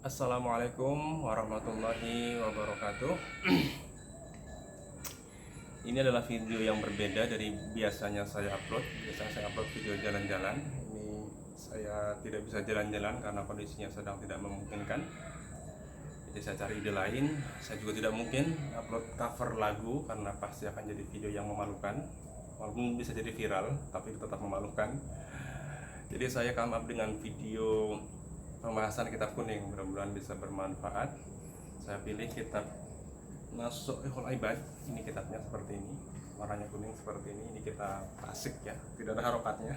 Assalamualaikum warahmatullahi wabarakatuh. Ini adalah video yang berbeda dari biasanya saya upload. Biasanya saya upload video jalan-jalan. Ini saya tidak bisa jalan-jalan karena kondisinya sedang tidak memungkinkan. Jadi saya cari ide lain. Saya juga tidak mungkin upload cover lagu karena pasti akan jadi video yang memalukan. Walaupun bisa jadi viral, tapi tetap memalukan. Jadi saya come up dengan video pembahasan kitab kuning, mudah-mudahan bisa bermanfaat. Saya pilih kitab Nasuhul Ibad. Ini kitabnya seperti ini, warnanya kuning seperti ini. Ini kitab asik ya, tidak ada harokatnya.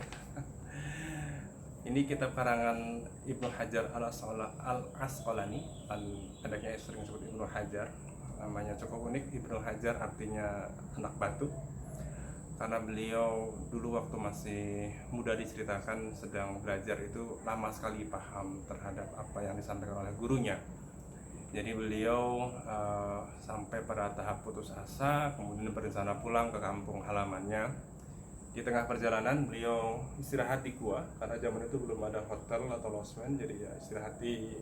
Ini kitab karangan Ibnu Hajar al-Asqalani. Pendeknya sering disebut Ibnu Hajar. Namanya cukup unik, Ibnu Hajar artinya anak batu. Karena beliau dulu waktu masih muda diceritakan sedang belajar itu lama sekali paham terhadap apa yang disampaikan oleh gurunya. Jadi beliau sampai pada tahap putus asa, kemudian berencana pulang ke kampung halamannya. Di tengah perjalanan beliau istirahat di gua, karena zaman itu belum ada hotel atau losmen, jadi ya istirahat di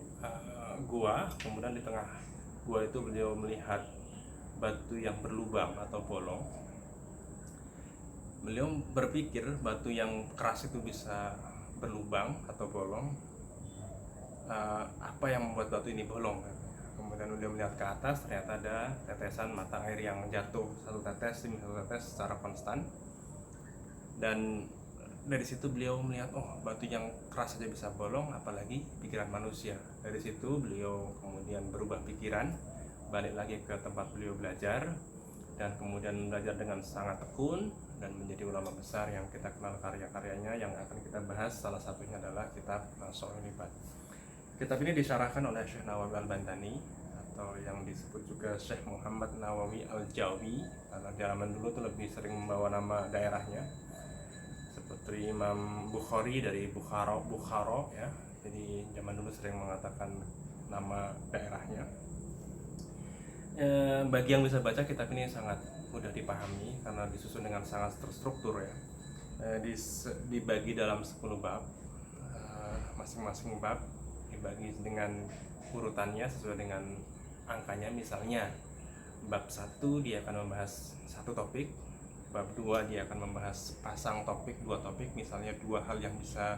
gua. Kemudian di tengah gua itu beliau melihat batu yang berlubang atau bolong. Beliau berpikir batu yang keras itu bisa berlubang atau bolong. Apa yang membuat batu ini bolong? Kemudian beliau melihat ke atas, ternyata ada tetesan mata air yang jatuh satu tetes demi satu tetes secara konstan. Dan dari situ beliau melihat, oh, batu yang keras saja bisa bolong, apalagi pikiran manusia. Dari situ beliau kemudian berubah pikiran, balik lagi ke tempat beliau belajar, dan kemudian belajar dengan sangat tekun dan menjadi ulama besar yang kita kenal karya-karyanya. Yang akan kita bahas salah satunya adalah kitab Nasuhul Ibad. Kitab ini disyarahkan oleh Syekh Nawawi Al-Bantani, atau yang disebut juga Syekh Muhammad Nawawi Al-Jawi, karena di zaman dulu tuh lebih sering membawa nama daerahnya, seperti Imam Bukhari dari Bukhara ya. Jadi zaman dulu sering mengatakan nama daerahnya. Bagi yang bisa baca kitab ini sangat mudah dipahami karena disusun dengan sangat terstruktur ya. Dibagi dalam 10 bab. Masing-masing bab dibagi dengan urutannya sesuai dengan angkanya. Misalnya bab 1 dia akan membahas satu topik, bab 2 dia akan membahas pasang topik, dua topik, misalnya dua hal yang bisa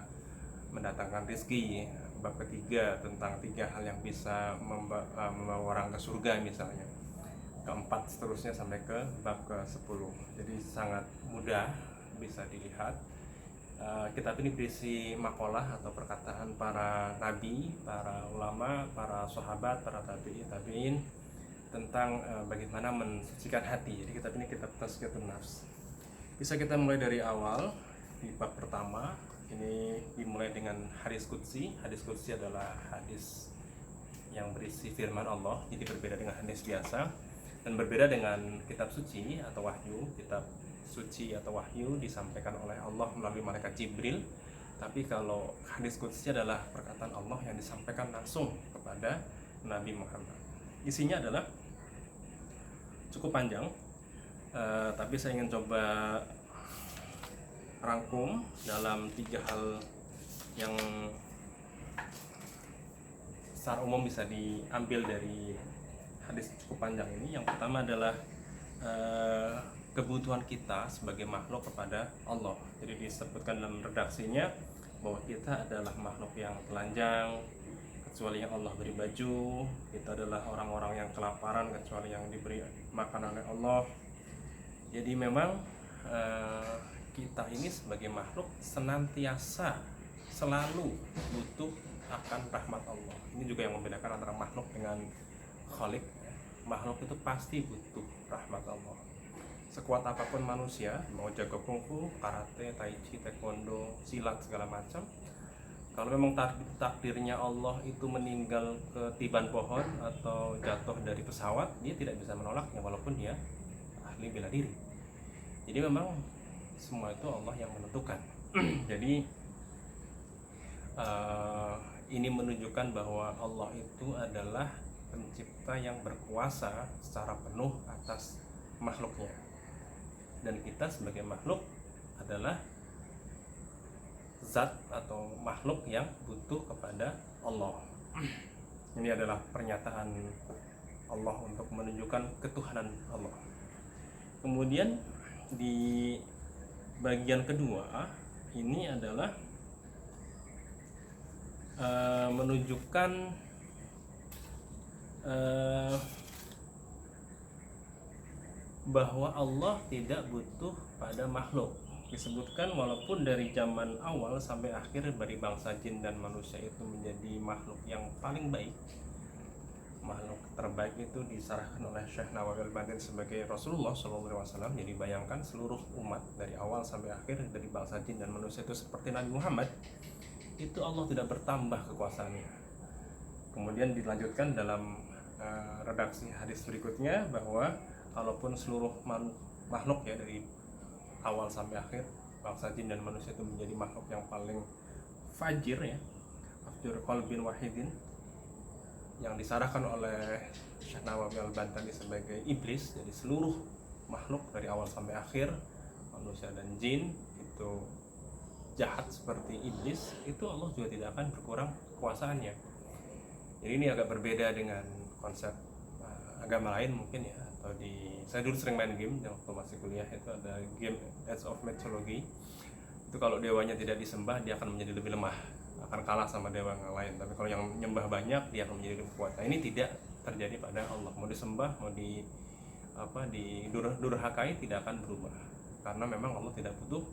mendatangkan rezeki. Bab ketiga tentang tiga hal yang bisa membawa orang ke surga misalnya. Keempat seterusnya sampai ke bab ke-10. Jadi sangat mudah bisa dilihat. Kitab ini berisi makalah atau perkataan para nabi, para ulama, para sahabat, para tabi'in tentang bagaimana mensucikan hati. Jadi kitab ini kitab Tazkiyatun Nafs. Bisa kita mulai dari awal. Di bab pertama ini dimulai dengan hadis qudsi. Hadis qudsi adalah hadis yang berisi firman Allah, jadi berbeda dengan hadis biasa dan berbeda dengan kitab suci atau wahyu. Kitab suci atau wahyu disampaikan oleh Allah melalui malaikat Jibril, tapi kalau hadis qudsi adalah perkataan Allah yang disampaikan langsung kepada Nabi Muhammad. Isinya adalah cukup panjang, tapi saya ingin coba rangkum dalam tiga hal yang secara umum bisa diambil dari hadis cukup panjang ini. Yang pertama adalah kebutuhan kita sebagai makhluk kepada Allah. Jadi disebutkan dalam redaksinya bahwa kita adalah makhluk yang telanjang kecuali yang Allah beri baju, kita adalah orang-orang yang kelaparan kecuali yang diberi makan oleh Allah. Jadi memang kita ini sebagai makhluk senantiasa selalu butuh akan rahmat Allah. Ini juga yang membedakan antara makhluk dengan khalik. Makhluk itu pasti butuh rahmat Allah. Sekuat apapun manusia, mau jago kungfu, karate, tai chi, taekwondo, silat segala macam, kalau memang takdirnya Allah itu meninggal ketiban pohon atau jatuh dari pesawat, dia tidak bisa menolaknya walaupun dia ahli bela diri. Jadi memang semua itu Allah yang menentukan. Jadi ini menunjukkan bahwa Allah itu adalah pencipta yang berkuasa secara penuh atas makhluknya, dan kita sebagai makhluk adalah zat atau makhluk yang butuh kepada Allah. Ini adalah pernyataan Allah untuk menunjukkan ketuhanan Allah. Kemudian di bagian kedua ini adalah menunjukkan bahwa Allah tidak butuh pada makhluk. Disebutkan walaupun dari zaman awal sampai akhir dari bangsa jin dan manusia itu menjadi makhluk yang paling baik, makhluk terbaik itu disarahkan oleh Syekh Nawawi Al-Banten sebagai Rasulullah SAW. Jadi bayangkan seluruh umat dari awal sampai akhir dari bangsa jin dan manusia itu seperti Nabi Muhammad, itu Allah tidak bertambah kekuasaannya. Kemudian dilanjutkan dalam redaksi hadis berikutnya bahwa kalaupun seluruh makhluk ya dari awal sampai akhir bangsa jin dan manusia itu menjadi makhluk yang paling fajir ya, afjur qalbin wahidin, yang disarahkan oleh Syekh Nawawi Al-Bantani sebagai iblis. Jadi seluruh makhluk dari awal sampai akhir, manusia dan jin itu jahat seperti iblis, itu Allah juga tidak akan berkurang kekuasaannya. Jadi ini agak berbeda dengan konsep agama lain mungkin ya, atau saya dulu sering main game waktu masih kuliah, itu ada game Age of Mythology. Itu kalau dewanya tidak disembah dia akan menjadi lebih lemah, akan kalah sama dewa yang lain. Tapi kalau yang menyembah banyak dia akan menjadi lebih kuat. Nah, ini tidak terjadi pada Allah. Mau disembah, mau durhakai tidak akan berubah, karena memang Allah tidak butuh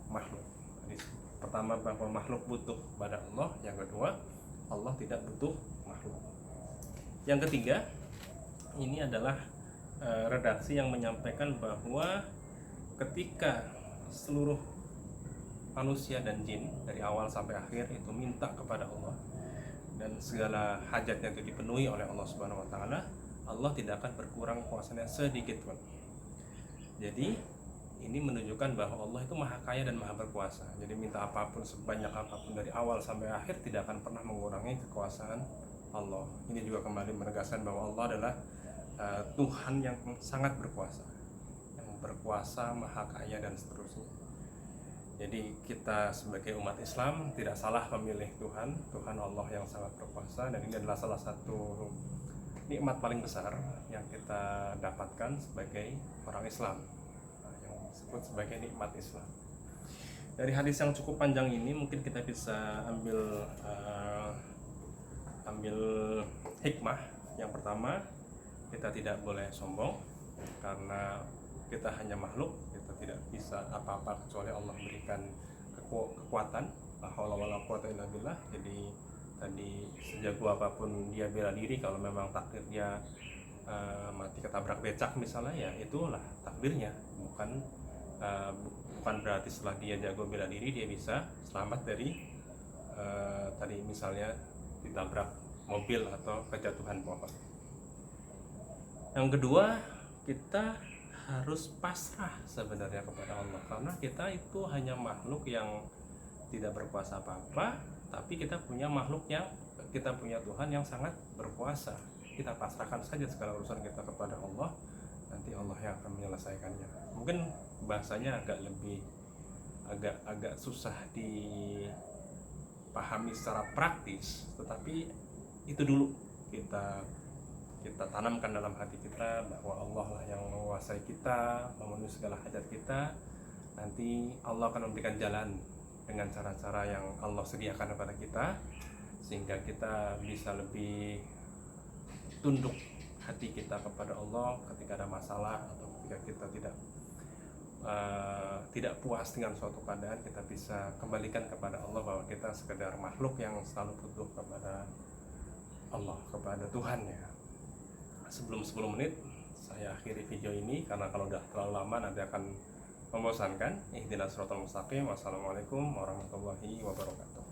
makhluk. Jadi, pertama bahwa makhluk butuh pada Allah, yang kedua Allah tidak butuh makhluk. Yang ketiga, ini adalah redaksi yang menyampaikan bahwa ketika seluruh manusia dan jin dari awal sampai akhir itu minta kepada Allah dan segala hajatnya itu dipenuhi oleh Allah Subhanahu wa taala, Allah tidak akan berkurang kuasanya sedikit pun. Jadi ini menunjukkan bahwa Allah itu maha kaya dan maha berkuasa. Jadi minta apapun, sebanyak apapun dari awal sampai akhir tidak akan pernah mengurangi kekuasaan Allah. Ini juga kembali menegaskan bahwa Allah adalah Tuhan yang sangat berkuasa, yang berkuasa, maha kaya dan seterusnya. Jadi kita sebagai umat Islam tidak salah memilih Tuhan Allah yang sangat berkuasa, dan ini adalah salah satu nikmat paling besar yang kita dapatkan sebagai orang Islam, yang disebut sebagai nikmat Islam. Dari hadis yang cukup panjang ini mungkin kita bisa ambil hikmah. Yang pertama, kita tidak boleh sombong karena kita hanya makhluk, kita tidak bisa apa-apa kecuali Allah berikan kekuatan. La haula wala quwata illa billah. Jadi tadi sejago apapun dia bela diri, kalau memang takdir dia mati ketabrak becak misalnya, ya itulah takdirnya. Bukan berarti setelah dia jago bela diri dia bisa selamat dari tadi misalnya ditabrak mobil atau kejatuhan pohon. Yang kedua, kita harus pasrah sebenarnya kepada Allah, karena kita itu hanya makhluk yang tidak berkuasa apa-apa, tapi kita punya Tuhan yang sangat berkuasa. Kita pasrahkan saja segala urusan kita kepada Allah, nanti Allah yang akan menyelesaikannya. Mungkin bahasanya agak susah dipahami secara praktis, tetapi itu dulu kita tanamkan dalam hati kita bahwa Allah lah yang menguasai kita, memenuhi segala hajat kita. Nanti Allah akan memberikan jalan dengan cara-cara yang Allah sediakan kepada kita, sehingga kita bisa lebih tunduk hati kita kepada Allah ketika ada masalah, atau ketika kita tidak puas dengan suatu keadaan, kita bisa kembalikan kepada Allah bahwa kita sekedar makhluk yang selalu butuh kepada Allah, kepada Tuhannya. Sebelum 10 menit saya akhiri video ini, karena kalau udah terlalu lama nanti akan membosankan. Ihdinas siratal mustaqim. Wassalamualaikum warahmatullahi wabarakatuh.